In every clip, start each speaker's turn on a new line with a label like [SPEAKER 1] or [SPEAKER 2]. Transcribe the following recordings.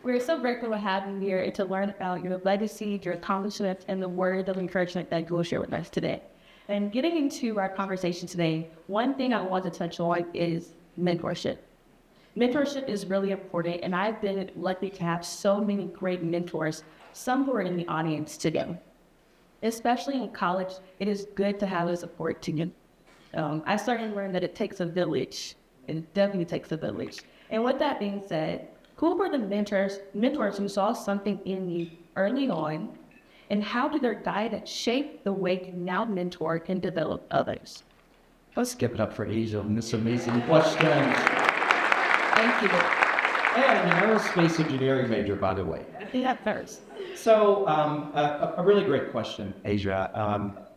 [SPEAKER 1] We're so grateful to have you here and to learn about your legacy, your accomplishments, and the word of encouragement that you will share with us today. And getting into our conversation today, one thing I want to touch on is mentorship. Mentorship is really important, and I've been lucky to have so many great mentors, some who are in the audience today. Especially in college, it is good to have a support team. I started to learn that it takes a village. It definitely takes a village. And with that being said, who were the mentors who saw something in you early on, and how did their guidance shape the way you now mentor and develop others?
[SPEAKER 2] Let's give it up for Asia on this amazing question.
[SPEAKER 1] Thank you.
[SPEAKER 2] And an aerospace engineering major, by the way.
[SPEAKER 1] I think that first.
[SPEAKER 2] So, a really great question, Asia.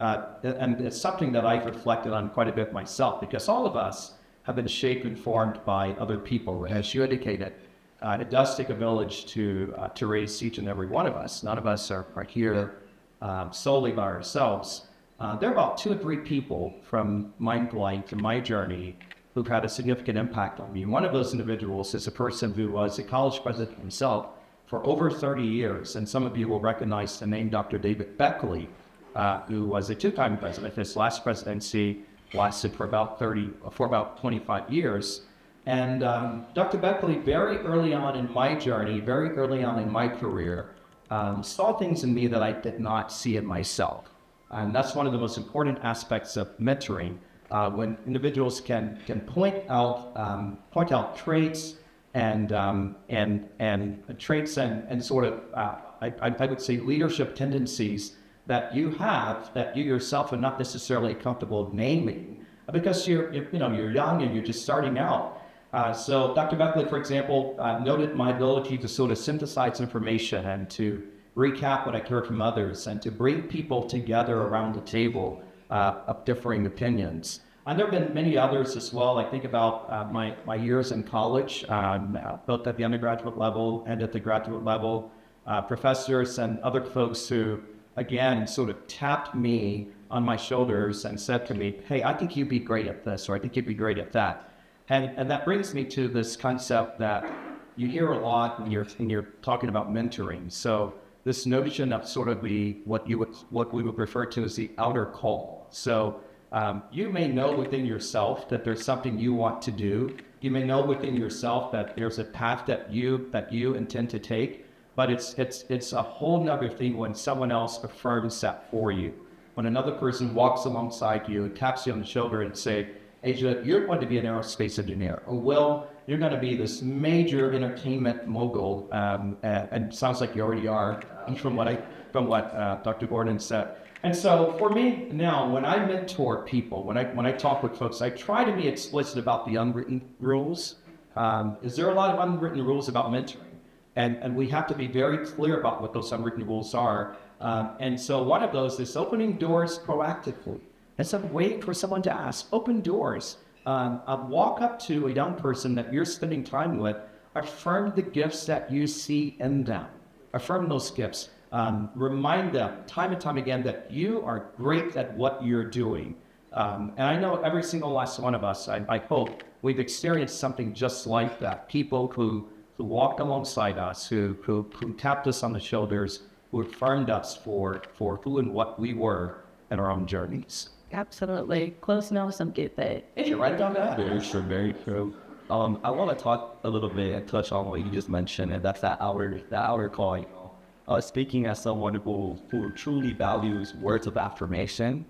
[SPEAKER 2] And it's something that I've reflected on quite a bit myself, because all of us have been shaped and formed by other people. As you indicated, it does take a village to raise each and every one of us. None of us are here solely by ourselves. There are about 2 or 3 people from my life and my journey who've had a significant impact on me. One of those individuals is a person who was a college president himself for over 30 years. And some of you will recognize the name Dr. David Beckley, who was a 2-time president. His last presidency lasted for about 25 years. And Dr. Beckley, very early on in my journey, very early on in my career, saw things in me that I did not see in myself. And that's one of the most important aspects of mentoring, when individuals can point out traits and traits and sort of I would say leadership tendencies that you have that you yourself are not necessarily comfortable naming, because you're young and you're just starting out. So Dr. Beckley, for example, noted my ability to sort of synthesize information and to recap what I heard from others and to bring people together around the table of differing opinions. And there have been many others as well. I think about my years in college, both at the undergraduate level and at the graduate level, professors and other folks who, again, sort of tapped me on my shoulders and said to me, hey, I think you'd be great at this, or I think you'd be great at that. And that brings me to this concept that you hear a lot when you're talking about mentoring. So this notion of sort of what we would refer to as the outer call. So you may know within yourself that there's something you want to do. You may know within yourself that there's a path that you intend to take. But it's a whole nother thing when someone else affirms that for you. When another person walks alongside you and taps you on the shoulder and say, Asia, you're going to be an aerospace engineer. Or, well, you're going to be this major entertainment mogul, and it sounds like you already are, from what Dr. Gordon said. And so for me now, when I mentor people, when I talk with folks, I try to be explicit about the unwritten rules. Is there a lot of unwritten rules about mentoring? And we have to be very clear about what those unwritten rules are. And so one of those is opening doors proactively. Instead of waiting for someone to ask, open doors. Walk up to a young person that you're spending time with, affirm the gifts that you see in them. Affirm those gifts. Remind them time and time again that you are great at what you're doing. And I know every single last one of us, I hope, we've experienced something just like that. People who walked alongside us, who tapped us on the shoulders, who affirmed us for who and what we were in our own journeys.
[SPEAKER 1] Absolutely. Close enough, some get that.
[SPEAKER 2] You're right on that.
[SPEAKER 3] Very true, very true. I want to talk a little bit and touch on what you just mentioned, and that's that outer call. Speaking as someone who truly values words of affirmation,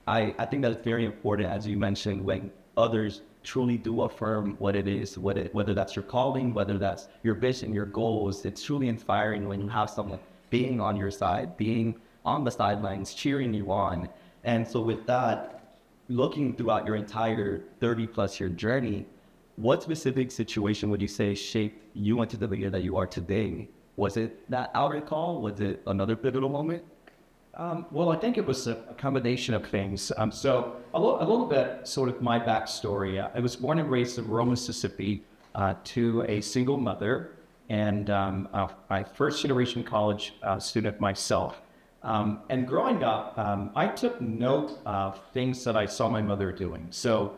[SPEAKER 3] I think that it's very important, as you mentioned, when others truly do affirm what it is, whether that's your calling, whether that's your vision, your goals. It's truly inspiring when you have someone being on your side, being on the sidelines, cheering you on. And so with that, looking throughout your entire 30-plus year journey, what specific situation would you say shaped you into the leader that you are today? Was it that outer call? Was it another pivotal moment?
[SPEAKER 2] Well, I think it was a combination of things. So a little bit sort of my backstory. I was born and raised in rural Mississippi to a single mother, and I first generation college student myself. And growing up, I took note of things that I saw my mother doing. So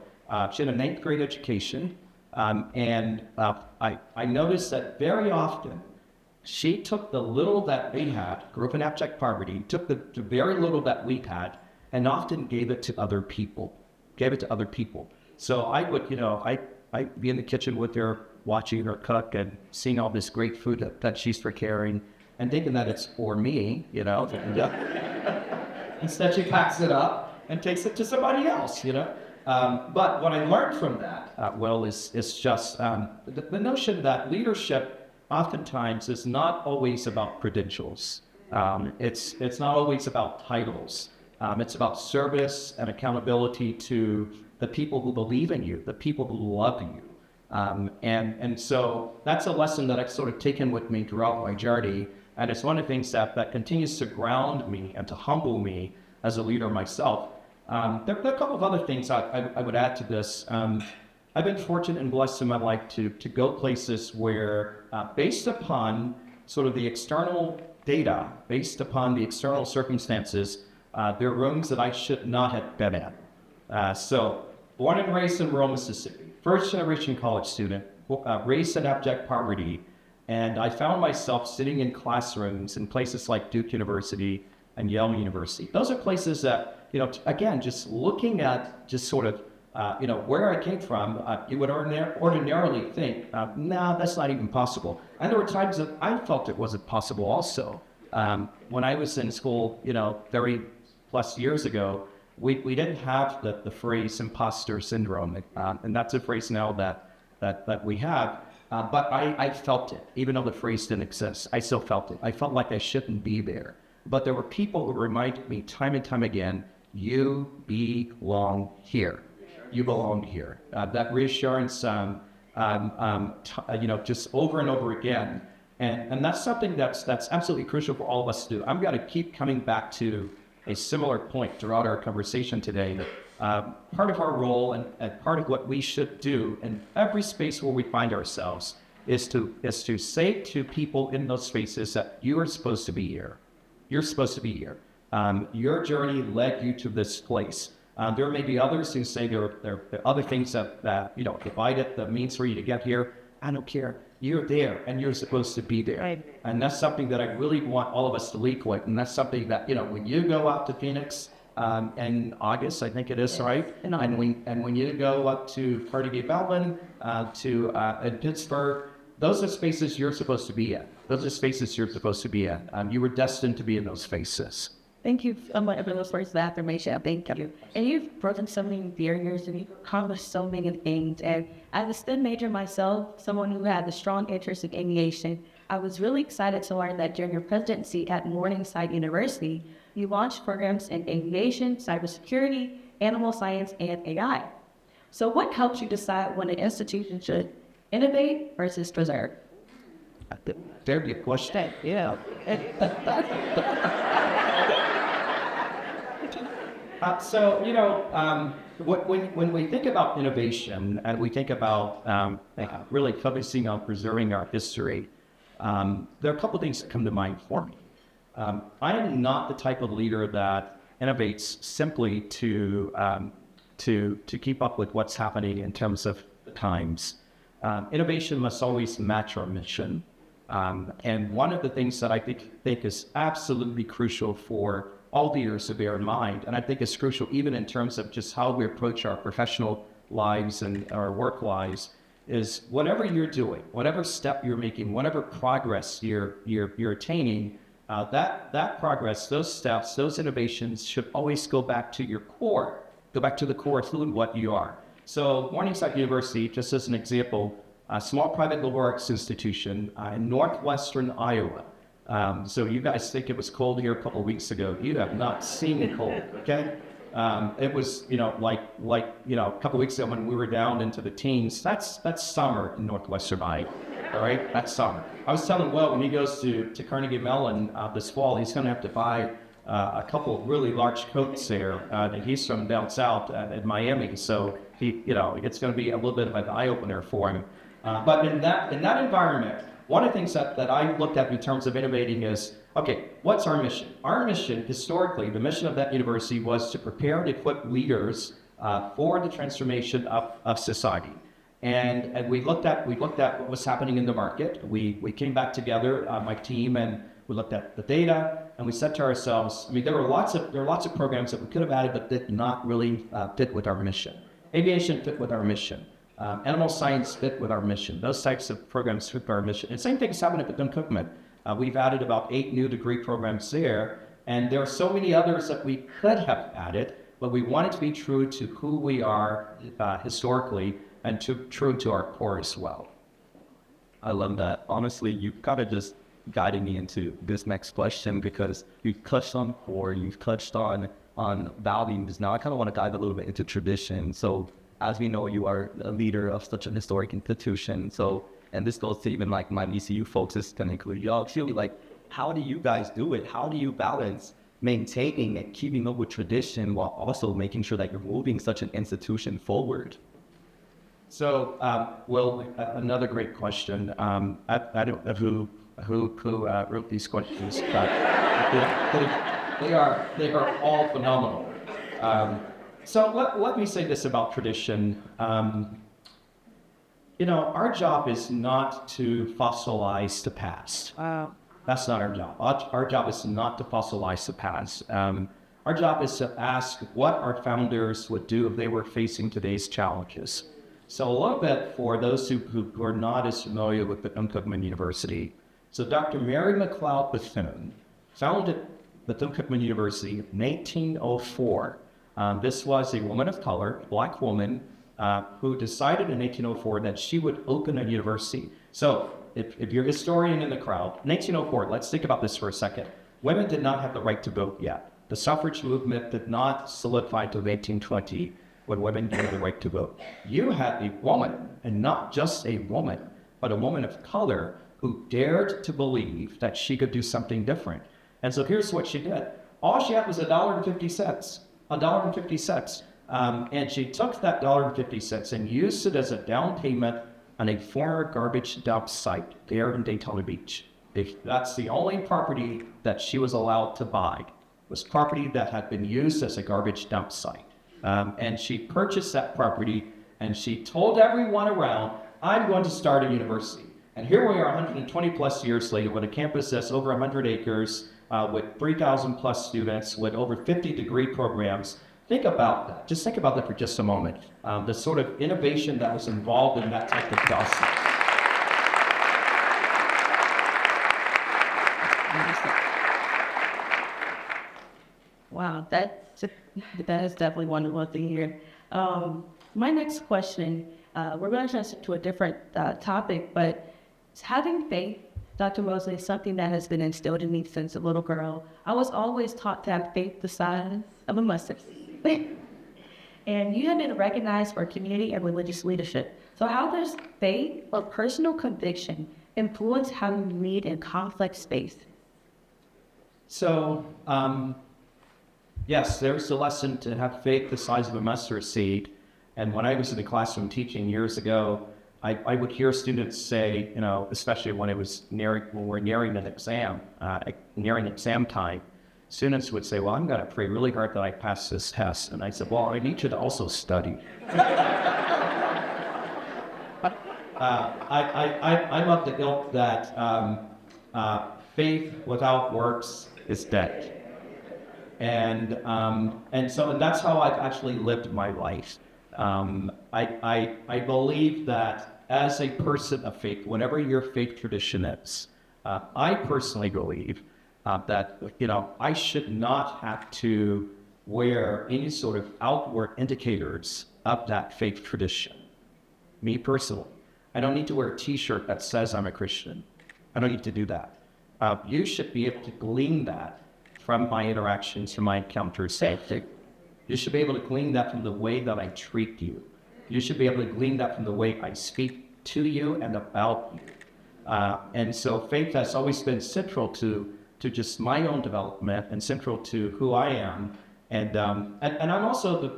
[SPEAKER 2] she had a 9th grade education, and I noticed that very often She took the little that we had, grew up in abject poverty, took the very little that we had, and often gave it to other people. So I would, I'd be in the kitchen with her, watching her cook and seeing all this great food that she's preparing, and thinking that it's for me, Instead, she packs it up and takes it to somebody else, But what I learned from that, is just the notion that leadership oftentimes is not always about credentials. It's not always about titles. It's about service and accountability to the people who believe in you, the people who love you. And so that's a lesson that I've sort of taken with me throughout my journey. And it's one of the things that continues to ground me and to humble me as a leader myself. There are a couple of other things I would add to this. I've been fortunate and blessed in my life to go places where, based upon sort of the external data, based upon the external circumstances, there are rooms that I should not have been in. So, born and raised in rural Mississippi, first generation college student, raised in abject poverty, and I found myself sitting in classrooms in places like Duke University and Yale University. Those are places that, again, just looking at just sort of, where I came from, you would ordinarily think, no, that's not even possible. And there were times that I felt it wasn't possible also. When I was in school, 30 plus years ago, we didn't have the phrase imposter syndrome. And that's a phrase now that we have. But I felt it, even though the phrase didn't exist. I still felt it. I felt like I shouldn't be there. But there were people who reminded me time and time again, you belong here. You belong here. That reassurance, just over and over again. And that's something that's absolutely crucial for all of us to do. I'm going to keep coming back to a similar point throughout our conversation today. Part of our role and part of what we should do in every space where we find ourselves is to say to people in those spaces that you are supposed to be here. You're supposed to be here. Your journey led you to this place. There may be others who say there are other things that divided the means for you to get here. I don't care. You're there, and you're supposed to be there.
[SPEAKER 1] Right.
[SPEAKER 2] And that's something that I really want all of us to lead with. And that's something that, when you go out to Phoenix in August, I think it is, right? And when you go up to Carnegie Mellon, in Pittsburgh, those are spaces you're supposed to be in. Those are spaces you're supposed to be in. You were destined to be in those spaces.
[SPEAKER 1] Thank you so much for those words of affirmation. Thank you. And you've broken so many barriers and you've accomplished so many things. And as a STEM major myself, someone who had a strong interest in aviation, I was really excited to learn that during your presidency at Morningside University, you launched programs in aviation, cybersecurity, animal science, and AI. So what helped you decide when an institution should innovate versus preserve?
[SPEAKER 2] There'd be a question.
[SPEAKER 1] Yeah.
[SPEAKER 2] When we think about innovation and we think about really focusing on preserving our history, there are a couple of things that come to mind for me. I am not the type of leader that innovates simply to keep up with what's happening in terms of the times. Innovation must always match our mission. And one of the things that I think is absolutely crucial for all leaders to bear in mind, and I think it's crucial even in terms of just how we approach our professional lives and our work lives, is whatever you're doing, whatever step you're making, whatever progress you're attaining, that progress, those steps, those innovations should always go back to your core, go back to the core of who and what you are. So Morningside University, just as an example, a small private liberal arts institution in northwestern Iowa. So you guys think it was cold here a couple of weeks ago. You have not seen it cold, okay? It was, a couple of weeks ago when we were down into the teens. That's summer in northwestern Iowa, all right? That's summer. I was telling Will when he goes to Carnegie Mellon this fall, he's going to have to buy a couple of really large coats there. And he's from down south in Miami, so it's going to be a little bit of an eye opener for him. But in that environment, one of the things that I looked at in terms of innovating is, okay, what's our mission? Our mission, historically, the mission of that university was to prepare and equip leaders for the transformation of society. And we looked at what was happening in the market. We came back together, my team, and we looked at the data, and we said to ourselves, I mean, there were lots of programs that we could have added, but did not really fit with our mission. Aviation fit with our mission. Animal science fit with our mission. Those types of programs fit with our mission. And same thing is happening at Bethune-Cookman. We've added about 8 new degree programs there, and there are so many others that we could have added, but we wanted to be true to who we are historically and true to our core as well.
[SPEAKER 3] I love that. Honestly, you kind of just guided me into this next question because you touched on core, you've touched on values. Now I kind of want to dive a little bit into tradition. So as we know, you are a leader of such an historic institution. So, and this goes to even like my VCU folks, is going to include y'all too. Like, how do you guys do it? How do you balance maintaining and keeping up with tradition while also making sure that you're moving such an institution forward?
[SPEAKER 2] So, another great question. I don't know who wrote these questions, but they are all phenomenal. So let me say this about tradition. Our job is not to fossilize the past. That's not our job. Our job is not to fossilize the past. Our job is to ask what our founders would do if they were facing today's challenges. So a little bit for those who are not as familiar with Bethune-Cookman University. So Dr. Mary McLeod Bethune founded Bethune-Cookman University in 1804. This was a woman of color, Black woman, who decided in 1804 that she would open a university. So if you're a historian in the crowd, in 1804, let's think about this for a second. Women did not have the right to vote yet. The suffrage movement did not solidify until 1820 when women gained the right to vote. You had a woman, and not just a woman, but a woman of color who dared to believe that she could do something different. And so here's what she did. All she had was $1.50. $1.50. And she took that $1.50 and used it as a down payment on a former garbage dump site there in Daytona Beach. That's the only property that she was allowed to buy, was property that had been used as a garbage dump site. And she purchased that property, and she told everyone around, I'm going to start a university. And here we are 120 plus years later with a campus that's over 100 acres, with 3,000 plus students, with over 50 degree programs. Think about that. Just think about that for just a moment. The sort of innovation that was involved in that type of process.
[SPEAKER 1] Wow, that is definitely wonderful to hear. My next question, we're going to transition to a different topic, but having faith, Dr. Mosley, is something that has been instilled in me since a little girl. I was always taught to have faith the size of a mustard seed. And you have been recognized for community and religious leadership. So how does faith or personal conviction influence how you lead in complex space?
[SPEAKER 2] So, yes, there's a lesson to have faith the size of a mustard seed. And when I was in the classroom teaching years ago, I would hear students say, especially when we're nearing an exam, nearing exam time, students would say, well, I'm going to pray really hard that I pass this test. And I said, well, I need you to also study. I'm of the ilk that faith without works is dead. And that's how I've actually lived my life. I believe that as a person of faith, whatever your faith tradition is, I personally believe that I should not have to wear any sort of outward indicators of that faith tradition. Me personally, I don't need to wear a T-shirt that says I'm a Christian. I don't need to do that. You should be able to glean that from my interactions, from my encounters. You should be able to glean that from the way that I treat you. You should be able to glean that from the way I speak to you and about you. And so faith has always been central to just my own development and central to who I am. And I'm also,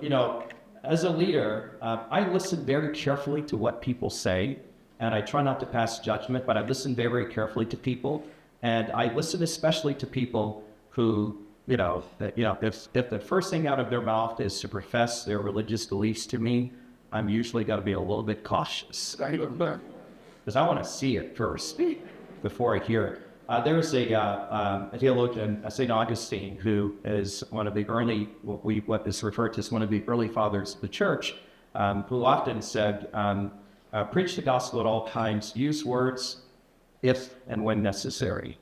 [SPEAKER 2] as a leader, I listen very carefully to what people say, and I try not to pass judgment, but I listen very carefully to people. And I listen especially to people who, if the first thing out of their mouth is to profess their religious beliefs to me, I'm usually got to be a little bit cautious because I want to see it first before I hear it. There's a theologian, St. Augustine, who is one of the early, what is referred to as one of the early fathers of the church, who often said, preach the gospel at all times, use words if and when necessary.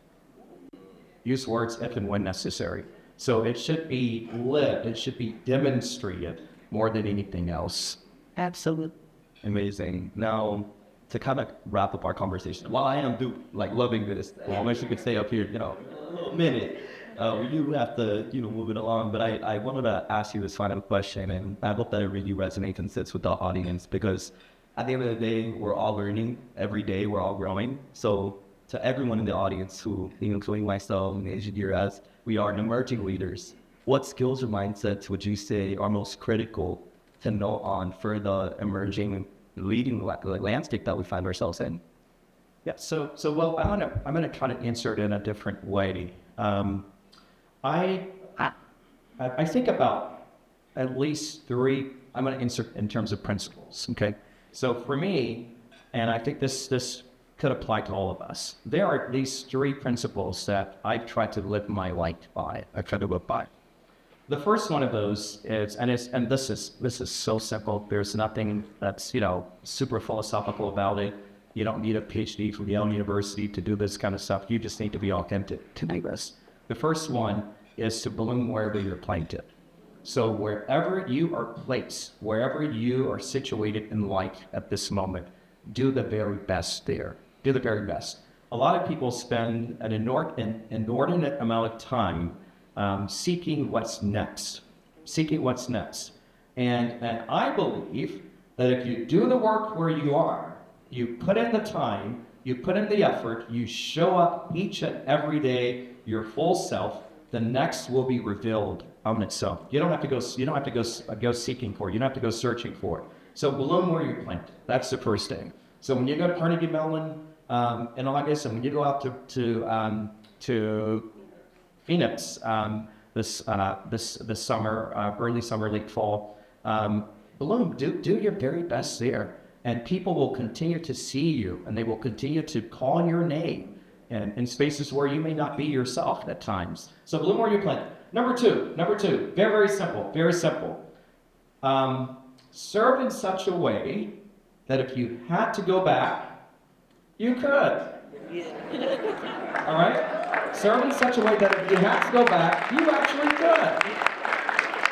[SPEAKER 2] Use words if and when necessary. So it should be lived, it should be demonstrated more than anything else.
[SPEAKER 1] Absolutely.
[SPEAKER 3] Amazing. Now, to kind of wrap up our conversation, while I am loving this, I wish we could stay up here, a little minute. We do have to, move it along. But I wanted to ask you this final question, and I hope that it really resonates and sits with the audience, because at the end of the day, we're all learning every day. We're all growing. So to everyone in the audience who, including myself and Engineer, as we are emerging leaders, what skills or mindsets would you say are most critical to know on for the emerging leading landscape that we find ourselves in?
[SPEAKER 2] Yeah. So well, I'm gonna try to answer it in a different way. I think about at least three. I'm gonna insert in terms of principles. Okay. So for me, and I think this could apply to all of us, there are at least three principles that I try to live my life by. I try to live by. The first one of those is, and this is so simple. There's nothing that's super philosophical about it. You don't need a PhD from Yale University to do this kind of stuff. You just need to be authentic to do this. The first one is to bloom wherever you're planted. So wherever you are placed, wherever you are situated in life at this moment, do the very best there. Do the very best. A lot of people spend an inordinate amount of time seeking what's next. And I believe that if you do the work where you are, you put in the time, you put in the effort, you show up each and every day, your full self, the next will be revealed on itself. You don't have to go seeking for it. You don't have to go searching for it. So bloom where you're planted. That's the first thing. So when you go to Carnegie Mellon in August, and when you go out to Phoenix this summer, early summer, late fall, bloom. Do your very best there, and people will continue to see you, and they will continue to call your name, and in spaces where you may not be yourself at times. So bloom where you plant. Number two, very simple. Serve in such a way that if you had to go back, you could. All right? Serve in such a way that if you had to go back, you actually could.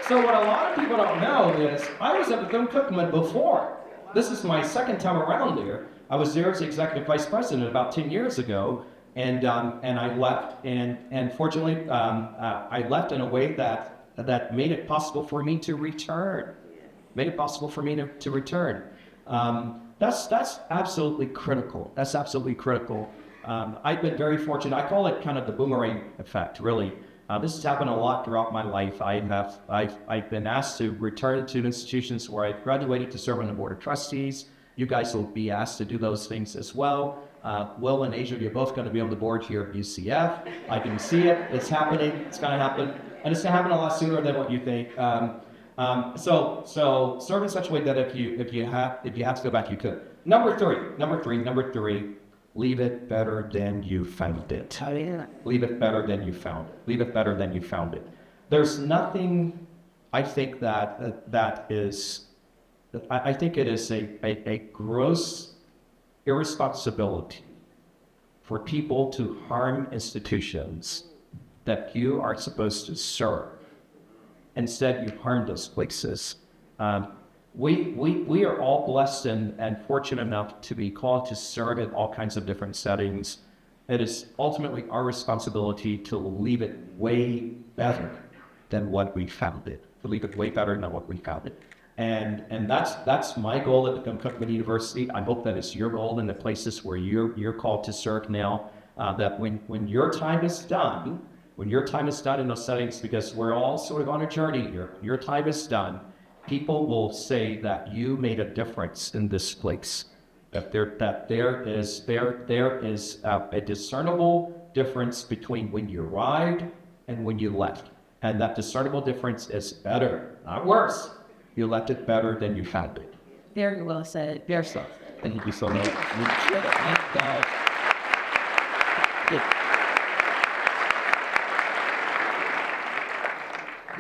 [SPEAKER 2] So what a lot of people don't know is I was at Bethune-Cookman before. This is my second time around there. I was there as executive vice president about 10 years ago, and I left, and fortunately, I left in a way that made it possible for me to return. That's absolutely critical. I've been very fortunate. I call it kind of the boomerang effect, really. This has happened a lot throughout my life. I've been asked to return to institutions where I graduated to serve on the board of trustees. You guys will be asked to do those things as well. Will and Asia, you're both going to be on the board here at UCF. I can see it. It's happening. It's going to happen. And it's going to happen a lot sooner than what you think. So serve in such a way that if you have to go back, you could. Number three, leave it better than you found it. Leave it better than you found it. There's nothing, I think it is a gross irresponsibility for people to harm institutions that you are supposed to serve. Instead, you harm those places. We are all blessed and fortunate enough to be called to serve in all kinds of different settings. It is ultimately our responsibility to leave it way better than what we found it. And that's my goal at Bethune-Cookman University. I hope that it's your goal in the places where you're called to serve now. That when your time is done, in those settings, because we're all sort of on a journey here, your time is done, people will say that you made a difference in this place. That there is a discernible difference between when you arrived and when you left. And that discernible difference is better, not worse. You left it better than you found it.
[SPEAKER 1] Very well said.
[SPEAKER 3] Yes, sir. Thank you so much.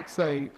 [SPEAKER 4] Say